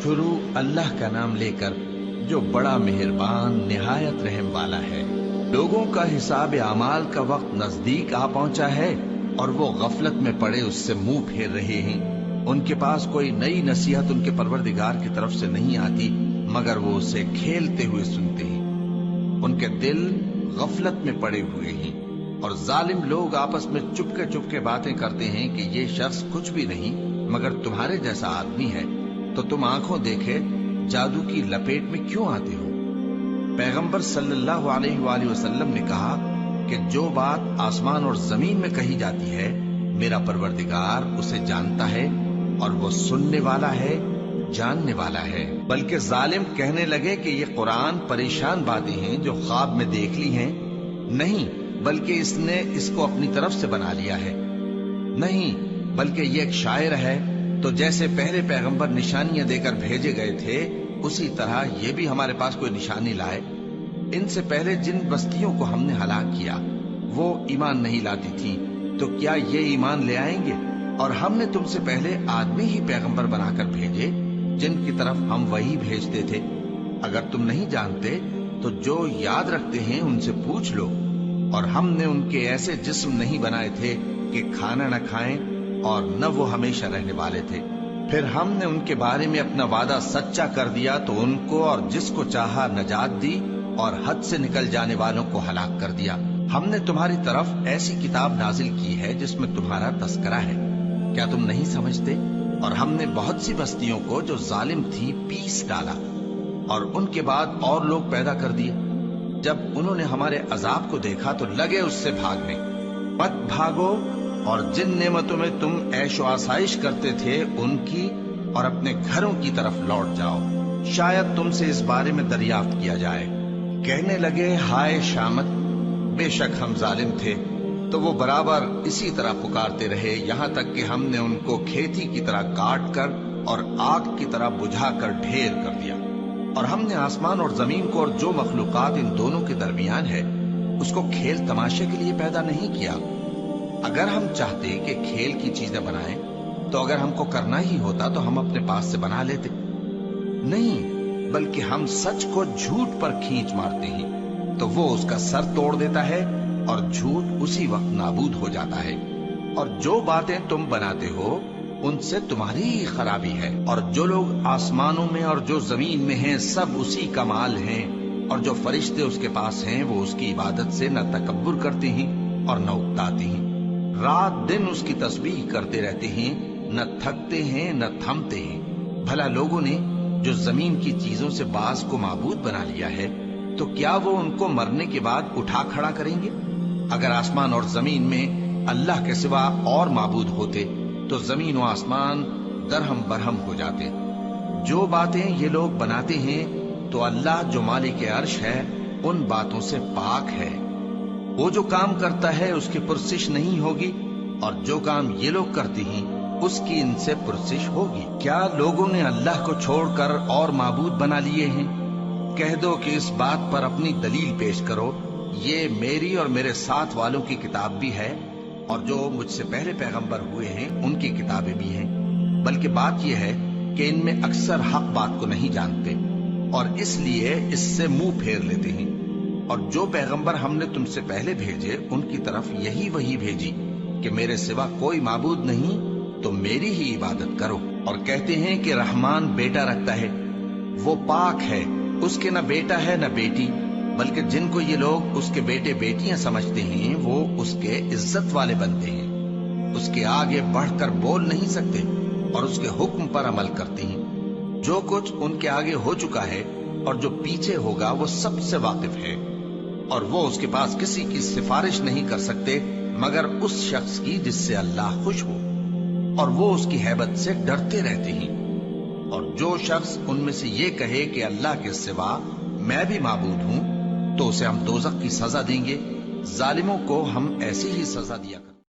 شروع اللہ کا نام لے کر جو بڑا مہربان نہایت رحم والا ہے۔ لوگوں کا حساب اعمال کا وقت نزدیک آ پہنچا ہے اور وہ غفلت میں پڑے اس سے منہ پھیر رہے ہیں۔ ان کے پاس کوئی نئی نصیحت ان کے پروردگار کی طرف سے نہیں آتی مگر وہ اسے کھیلتے ہوئے سنتے ہیں۔ ان کے دل غفلت میں پڑے ہوئے ہیں اور ظالم لوگ آپس میں چپ کے باتیں کرتے ہیں کہ یہ شخص کچھ بھی نہیں مگر تمہارے جیسا آدمی ہے، تو تم آنکھوں دیکھے جادو کی لپیٹ میں کیوں آتے ہو؟ پیغمبر صلی اللہ علیہ وآلہ وسلم نے کہا کہ جو بات آسمان اور زمین میں کہی جاتی ہے میرا پروردگار اسے جانتا ہے اور وہ سننے والا ہے، جاننے والا ہے۔ بلکہ ظالم کہنے لگے کہ یہ قرآن پریشان باتیں ہیں جو خواب میں دیکھ لی ہیں۔ نہیں، بلکہ اس نے اس کو اپنی طرف سے بنا لیا ہے۔ نہیں، بلکہ یہ ایک شاعر ہے۔ تو جیسے پہلے پیغمبر نشانیاں دے کر بھیجے گئے تھے اسی طرح یہ بھی ہمارے پاس کوئی نشانی لائے۔ ان سے پہلے جن بستیوں کو ہم نے ہلاک کیا وہ ایمان نہیں لاتی تھیں، تو کیا یہ ایمان لے آئیں گے؟ اور ہم نے تم سے پہلے آدمی ہی پیغمبر بنا کر بھیجے جن کی طرف ہم وہی بھیجتے تھے۔ اگر تم نہیں جانتے تو جو یاد رکھتے ہیں ان سے پوچھ لو۔ اور ہم نے ان کے ایسے جسم نہیں بنائے تھے کہ کھانا نہ کھائیں اور نہ وہ ہمیشہ رہنے والے تھے۔ پھر ہم نے ان کے بارے میں اپنا وعدہ سچا کر دیا تو ان کو اور جس کو چاہا نجات دی اور حد سے نکل جانے والوں کو ہلاک کر دیا۔ ہم نے تمہاری طرف ایسی کتاب نازل کی ہے جس میں تمہارا تذکرہ ہے، کیا تم نہیں سمجھتے؟ اور ہم نے بہت سی بستیوں کو جو ظالم تھی پیس ڈالا اور ان کے بعد اور لوگ پیدا کر دیے۔ جب انہوں نے ہمارے عذاب کو دیکھا تو لگے اس سے بھاگنے۔ مت بھاگو اور جن نعمتوں میں تم عیش و آسائش کرتے تھے ان کی اور اپنے گھروں کی طرف لوٹ جاؤ، شاید تم سے اس بارے میں دریافت کیا جائے۔ کہنے لگے ہائے شامت، بے شک ہم ظالم تھے۔ تو وہ برابر اسی طرح پکارتے رہے یہاں تک کہ ہم نے ان کو کھیتی کی طرح کاٹ کر اور آگ کی طرح بجھا کر ڈھیر کر دیا۔ اور ہم نے آسمان اور زمین کو اور جو مخلوقات ان دونوں کے درمیان ہے اس کو کھیل تماشے کے لیے پیدا نہیں کیا۔ اگر ہم چاہتے کہ کھیل کی چیزیں بنائیں تو اگر ہم کو کرنا ہی ہوتا تو ہم اپنے پاس سے بنا لیتے۔ نہیں، بلکہ ہم سچ کو جھوٹ پر کھینچ مارتے ہیں تو وہ اس کا سر توڑ دیتا ہے اور جھوٹ اسی وقت نابود ہو جاتا ہے۔ اور جو باتیں تم بناتے ہو ان سے تمہاری ہی خرابی ہے۔ اور جو لوگ آسمانوں میں اور جو زمین میں ہیں سب اسی کا مال ہیں، اور جو فرشتے اس کے پاس ہیں وہ اس کی عبادت سے نہ تکبر کرتے ہیں اور نہ اکتاتے ہیں۔ رات دن اس کی تسبیح کرتے رہتے ہیں، نہ تھکتے ہیں نہ تھمتے ہیں۔ بھلا لوگوں نے جو زمین کی چیزوں سے بعض کو معبود بنا لیا ہے تو کیا وہ ان کو مرنے کے بعد اٹھا کھڑا کریں گے؟ اگر آسمان اور زمین میں اللہ کے سوا اور معبود ہوتے تو زمین و آسمان درہم برہم ہو جاتے۔ جو باتیں یہ لوگ بناتے ہیں تو اللہ جو مالک عرش ہے ان باتوں سے پاک ہے۔ وہ جو کام کرتا ہے اس کی پرسش نہیں ہوگی، اور جو کام یہ لوگ کرتے ہیں اس کی ان سے پرسش ہوگی۔ کیا لوگوں نے اللہ کو چھوڑ کر اور معبود بنا لیے ہیں؟ کہہ دو کہ اس بات پر اپنی دلیل پیش کرو۔ یہ میری اور میرے ساتھ والوں کی کتاب بھی ہے اور جو مجھ سے پہلے پیغمبر ہوئے ہیں ان کی کتابیں بھی ہیں، بلکہ بات یہ ہے کہ ان میں اکثر حق بات کو نہیں جانتے اور اس لیے اس سے منہ پھیر لیتے ہیں۔ اور جو پیغمبر ہم نے تم سے پہلے بھیجے ان کی طرف یہی وہی بھیجی کہ میرے سوا کوئی معبود نہیں تو میری ہی عبادت کرو۔ اور کہتے ہیں کہ رحمان بیٹا رکھتا ہے، وہ پاک ہے، اس کے نہ بیٹا ہے نہ بیٹی، بلکہ جن کو یہ لوگ اس کے بیٹے بیٹیاں سمجھتے ہیں وہ اس کے عزت والے بنتے ہیں، اس کے آگے بڑھ کر بول نہیں سکتے اور اس کے حکم پر عمل کرتے ہیں۔ جو کچھ ان کے آگے ہو چکا ہے اور جو پیچھے ہوگا وہ سب سے واقف ہے، اور وہ اس کے پاس کسی کی سفارش نہیں کر سکتے مگر اس شخص کی جس سے اللہ خوش ہو، اور وہ اس کی ہیبت سے ڈرتے رہتے ہیں۔ اور جو شخص ان میں سے یہ کہے کہ اللہ کے سوا میں بھی معبود ہوں تو اسے ہم دوزخ کی سزا دیں گے۔ ظالموں کو ہم ایسی ہی سزا دیا کریں۔